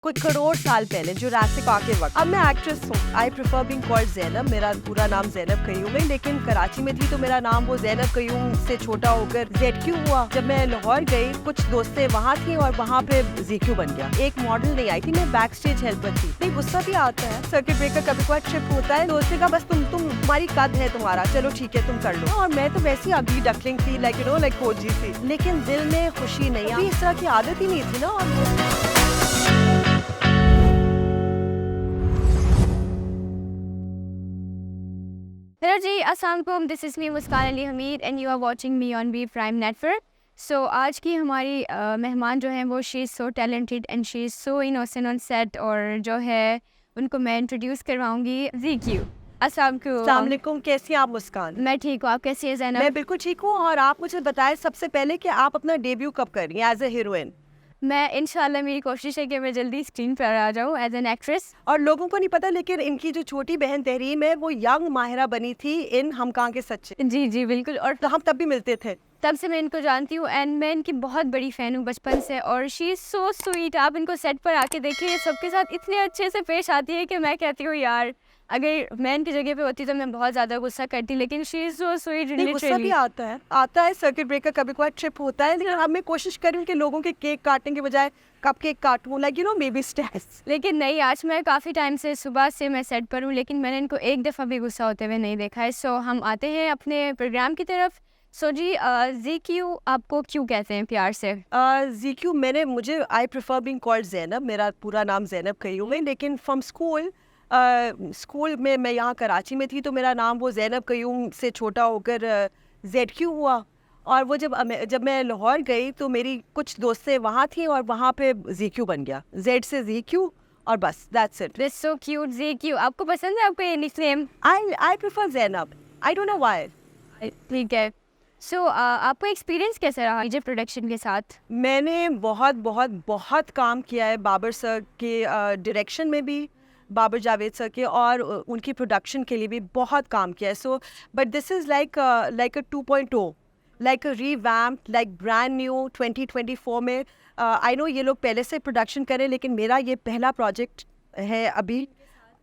कुछ करोड़ साल पहले जुरासिक पार्क के वक्त। अब मैं एक्ट्रेस हूँ। I prefer being called Zainab. मेरा पूरा नाम ज़ैनब कयूम है, लेकिन कराची में थी तो मेरा नाम वो ज़ैनब कयूम से छोटा होकर ZQ हुआ। जब मैं लाहौर गई, कुछ दोस्तें वहाँ थी और वहाँ पे ZQ बन गया। एक मॉडल नहीं आई थी, मैं बैक स्टेज हेल्पर थी। नहीं, गुस्सा भी आता है। सर्किट ब्रेकर कभी कोई ट्रिप होता है, दोस्तें का बस तुम्हारी कद है तुम्हारा, चलो ठीक है तुम कर लो। और मैं तो वैसी अगली डकलिंग थी, लाइक खोजी थी, लेकिन दिल में खुशी नहीं आई। इस तरह की आदत ही नहीं थी ना। हेलो जी, अस्सलाम वालेकुम। This is me Muskan Ali Hamid and you are watching me on B Prime network. So आज की हमारी मेहमान जो हैं वो she is so talented and she is so innocent on set, और जो है उनको मैं इंट्रोड्यूस करवाऊंगी ZQ। अस्सलाम वालेकुम, कैसी हैं आप मुस्कान? मैं ठीक हूँ, आप कैसी हैं ज़ैनब? मैं बिल्कुल ठीक हूँ। और आप मुझे बताएं सबसे पहले कि आप अपना डेब्यू कब कर रही हैं एज ए हीरोइन? मैं इंशाल्लाह, मेरी कोशिश है कि मैं जल्दी स्क्रीन पर आ जाऊँ एज एन एक्ट्रेस। और लोगों को नहीं पता, लेकिन इनकी जो छोटी बहन तहरीम है वो यंग माहिरा बनी थी इन हम कहाँ के सच्चे। जी जी बिल्कुल, और तो हम तब भी मिलते थे। तब से मैं इनको जानती हूँ एंड मैं इनकी बहुत बड़ी फ़ैन हूँ बचपन से, और शी इज़ सो स्वीट। आप इनको सेट पर आके देखिए, सबके साथ इतने अच्छे से पेश आती है कि मैं कहती हूँ यार, अगर मैं इनकी जगह पे होती तो मैं बहुत ज़्यादा गुस्सा करती, लेकिन शी इज़ सो स्वीट। गुस्सा भी आता है सर्किट ब्रेकर कभी कोई ट्रिप होता है, लेकिन अब मैं कोशिश करूँ कि लोगों के केक काटने के बजाय कप केक काटूँ, like you know baby steps. लेकिन नहीं, आज मैं काफ़ी टाइम से सुबह से मैं सेट पर हूँ, लेकिन मैंने इनको एक दफ़ा भी गुस्सा होते हुए नहीं देखा है। सो हम आते हैं अपने प्रोग्राम की तरफ। सो जी, ZQ आपको क्यों कहते हैं प्यार से? ZQ मुझे I prefer being called Zainab. मेरा पूरा नाम ज़ैनब कयूम है, लेकिन फ्रॉम स्कूल में मैं यहाँ कराची में थी तो मेरा नाम वो ज़ैनब कयूम से छोटा होकर ZQ हुआ। और वो जब मैं लाहौर गई तो मेरी कुछ दोस्तें वहाँ थी और वहाँ पे ZQ बन गया, Z से ZQ, और बस that's it. This so cute ZQ। आपको पसंद है आपका ये nickname? I prefer Zainab, I don't know why. ठीक है। सो आपको एक्सपीरियंस कैसा रहा डीजे प्रोडक्शन के साथ? मैंने बहुत बहुत बहुत काम किया है बाबर सर के डायरेक्शन में भी, बाबर जावेद सर के, और उनकी प्रोडक्शन के लिए भी बहुत काम किया है। So but this is like a 2.0, like a revamp, like brand new 2024 में। आई नो ये लोग पहले से प्रोडक्शन करें, लेकिन मेरा ये पहला प्रोजेक्ट है अभी,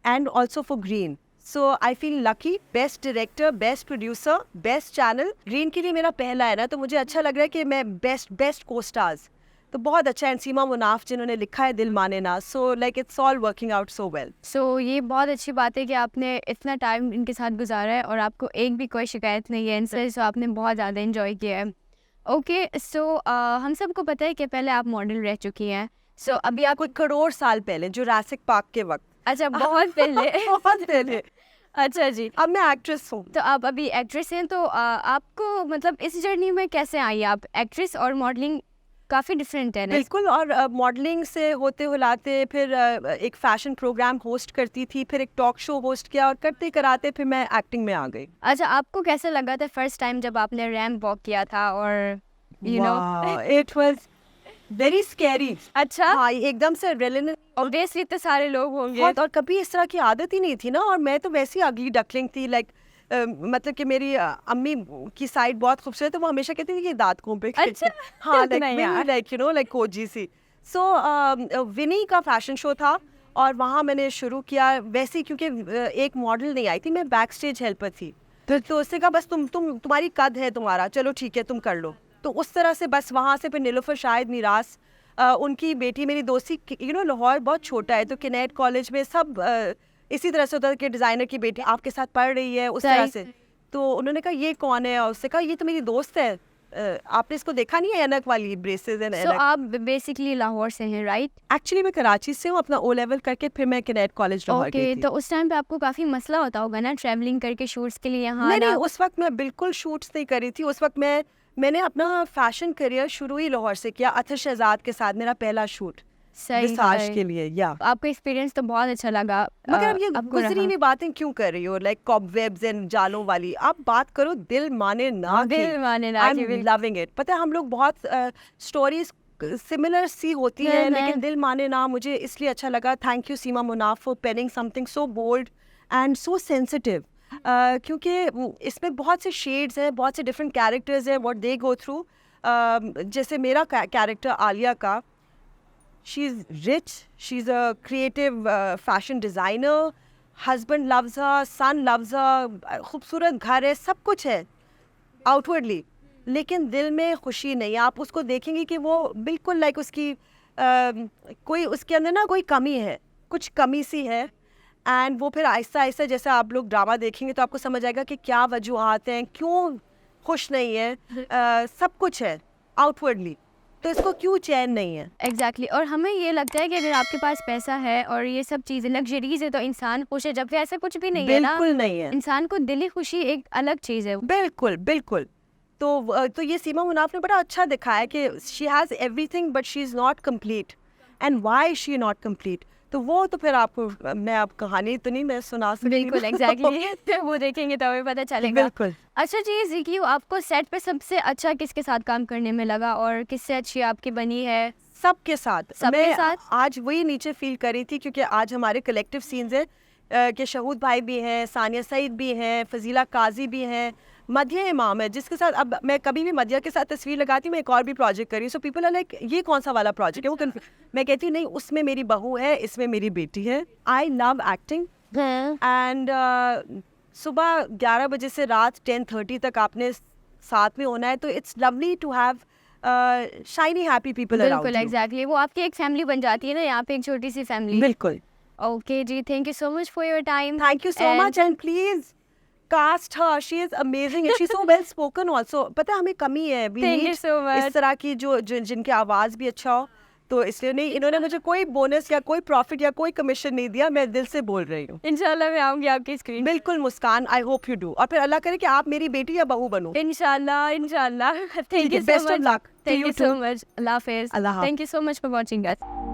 and also for green. So I feel lucky. Best director, best producer, best channel, green के लिए मेरा पहला है ना, तो मुझे अच्छा लग रहा है कि मैं बेस्ट को स्टार्स, तो बहुत अच्छा है। सीमा मुनाफ जिन्होंने लिखा है दिल माने ना, so like it's all working out so well. So ये बहुत अच्छी बात है कि आपने इतना टाइम इनके साथ गुजारा है और आपको एक भी कोई शिकायत नहीं है इनसे, सो आपने बहुत ज़्यादा इन्जॉय किया है। ओके, सो हम सबको पता है कि पहले आप मॉडल रह चुकी हैं। सो अभी आप कुछ करोड़ साल पहले जुरासिक पार्क के वक्त। अच्छा, बहुत पहले। बहुत पहले। अच्छा जी, अब मैं एक्ट्रेस हूँ। तो आप अभी एक्ट्रेस हैं, तो आपको मतलब इस जर्नी में कैसे आई आप? एक्ट्रेस और मॉडलिंग काफ़ी डिफरेंट है ना? बिल्कुल। और मॉडलिंग से होते हुलाते फिर एक फैशन प्रोग्राम होस्ट करती थी, फिर एक टॉक शो होस्ट किया, और करते कराते फिर मैं एक्टिंग में आ गई। अच्छा, आपको कैसा लगा था फर्स्ट टाइम जब आपने रैंप वॉक किया था? और you know it was very scary. अच्छा, हाँ, एकदम से एड्रेनलिन। ऑब्वियसली इतने सारे लोग होंगे। बहुत, और कभी इस तरह की आदत ही नहीं थी ना। और मैं तो वैसी अगली डकलिंग थी, लाइक मतलब कि मेरी अम्मी की साइड बहुत खूबसूरत है, वो हमेशा कहती थी कि दांत कौन पे अच्छा। हाँ, नहीं यार। Like you know like cozy सी। सो विनी का फैशन शो था और वहाँ मैंने शुरू किया वैसे ही, क्योंकि एक मॉडल नहीं आई थी, मैं बैक स्टेज हेल्पर थी। तो उससे कहा बस तुम्हारी कद है तुम्हारा, चलो ठीक है तुम कर लो। तो उस तरह से बस वहाँ से फिर नीलोफर शाहिद मीरास, उनकी बेटी, मेरी दोस्ती, यू नो लाहौर बहुत छोटा है तो किनेट कॉलेज में सब इसी तरह से होता है कि डिज़ाइनर की बेटी आपके साथ पढ़ रही है, उस तरह से। तो उन्होंने कहा ये कौन है, और उससे कहा ये तो मेरी दोस्त है, आपने इसको देखा नहीं है, ऐनक वाली, ब्रेसेस एंड सो आप बेसिकली लाहौर से हैं, राइट? एक्चुअली मैं कराची से हूँ। अपना O लेवल करके फिर मैं किनेट कॉलेज लाहौर गई थी। तो उस टाइम पे आपको काफ़ी मसला होता होगा ना ट्रैवलिंग करके शूट्स के लिए यहाँ नहीं, आना? उस वक्त मैं बिल्कुल शूट्स नहीं करी थी। उस वक्त मैंने अपना फैशन करियर शुरू ही लाहौर से किया। अतर शहजाद के साथ मेरा पहला शूट सही विसाज है। के लिए, या आपका एक्सपीरियंस तो बहुत अच्छा लगा। मगर अब ये आपको गुजरी रहा। हुई बातें क्यों कर रही हो, लाइक कॉबवेब्स एंड जालों वाली? आप बात करो दिल माने ना की। दिल माने ना आई की, एम लविंग इट। पता है हम लोग बहुत स्टोरीज सिमिलर सी होती हैं, लेकिन दिल माने ना मुझे इसलिए अच्छा लगा। Thank you Seema Munaf for penning something so bold and so sensitive, क्योंकि इसमें बहुत से शेड्स हैं, बहुत से डिफरेंट कैरेक्टर्स हैं, व्हाट दे गो थ्रू। जैसे मेरा कैरेक्टर आलिया का, she is rich, she is a creative fashion designer, husband loves her, son loves her, खूबसूरत घर है, सब कुछ है आउटवर्डली, लेकिन दिल में खुशी नहीं है। आप उसको देखेंगे कि वो बिल्कुल लाइक उसकी कोई उसके अंदर ना कोई कमी है, कुछ कमी सी है। एंड वो फिर आहिस्ता आहिस्ता जैसे आप लोग ड्रामा देखेंगे तो आपको समझ आएगा कि क्या वजूहात हैं, क्यों खुश नहीं है। सब कुछ है आउटवर्डली, तो इसको क्यों चैन नहीं है। एग्जैक्टली और हमें ये लगता है कि अगर आपके पास पैसा है और ये सब चीज़ें लग्जरीज है तो इंसान खुश है, जबकि ऐसा कुछ भी नहीं है ना। बिल्कुल नहीं है, इंसान को दिली खुशी एक अलग चीज़ है। बिल्कुल बिल्कुल। तो ये सीमा मुनाफ ने बड़ा अच्छा दिखाया कि she has everything but she is not complete, and why she not complete. तो वो तो फिर आपको मैं आप कहानी तो नहीं मैं सुना सकती। बिल्कुल एग्जैक्टली वो देखेंगे तो हमें पता चलेगा। बिल्कुल। अच्छा जी ज़िकी, आपको सेट पे सबसे अच्छा किसके साथ काम करने में लगा और किससे अच्छी आपकी बनी है? सबके साथ। सबके मैं साथ? आज वही नीचे फील कर रही थी क्योंकि आज हमारे कलेक्टिव सीन्स है कि शहूद भाई भी हैं, सानिया सईद भी हैं, फजीला काजी भी हैं, मध्य इमाम है, जिसके साथ अब मैं कभी भी मध्य के साथ तस्वीर लगाती हूँ, मैं एक और भी प्रोजेक्ट कर रही हूँ। सो पीपल आर लाइक ये कौन सा वाला प्रोजेक्ट है, वो मैं कहती हूँ नहीं, उसमें मेरी बहू है, इसमें मेरी बेटी है। आई लव एक्टिंग एंड सुबह 11 बजे से रात 10:30 तक आपने साथ में होना है, तो it's lovely to have shiny happy people around बिल्कुल यू। एग्जैक्टली वो आपकी एक फैमिली बन जाती है ना, यहाँ पे एक छोटी सी फैमिली। बिल्कुल। ओके जी, thank you so much for your time. Thank you so much and please cast her. She is amazing and she's so well spoken also. पता है हमें कमी है, we Thank you need so much. इस तरह की जिनकी आवाज़ भी अच्छा हो, तो इसलिए नहीं, इन्होंने मुझे कोई बोनस या कोई प्रॉफिट या कोई कमीशन नहीं दिया, मैं दिल से बोल रही हूँ। इंशाल्लाह मैं आऊँगी आपकी स्क्रीन। बिल्कुल मुस्कान, आई होप यू डू, और फिर अल्लाह करे कि आप मेरी बेटी या बहू बनो। इंशाल्लाह इंशाल्लाह। Thank you best so of much. Luck. Thank you so much. अल्लाह हाफिज़। अल्लाह हाफ़िज़। Thank you so much for watching us.